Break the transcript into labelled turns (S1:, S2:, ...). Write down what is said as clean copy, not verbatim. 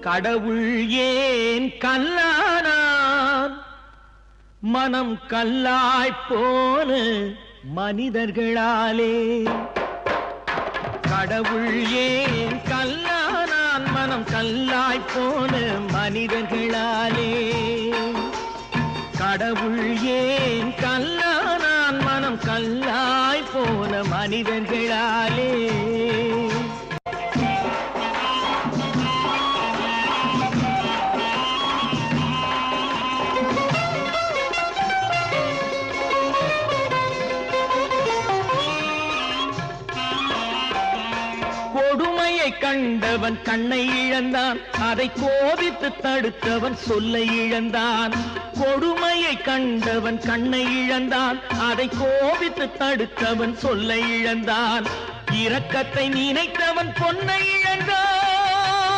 S1: கடவுள் ஏன் கல்லானான் மனம் கல்லாய்ப்போன மனிதர்களாலே கடவுள் ஏன் கல்லானான் மனம் கல்லாய்ப்போன மனிதர்களாலே கடவுள் ஏன் கல்லானான் மனம் கல்லாய்ப்போன மனிதர்களாலே கொடுமையை கண்டவன் கண்ணை இழந்தான் அதை கோபித்து தடுத்தவன் சொல்லை இழந்தான் கொடுமையை கண்டவன் கண்ணை இழந்தான் அதை கோபித்து தடுத்தவன் சொல்லை இழந்தான் இரக்கத்தை நினைத்தவன் பொன்னை இழந்தான்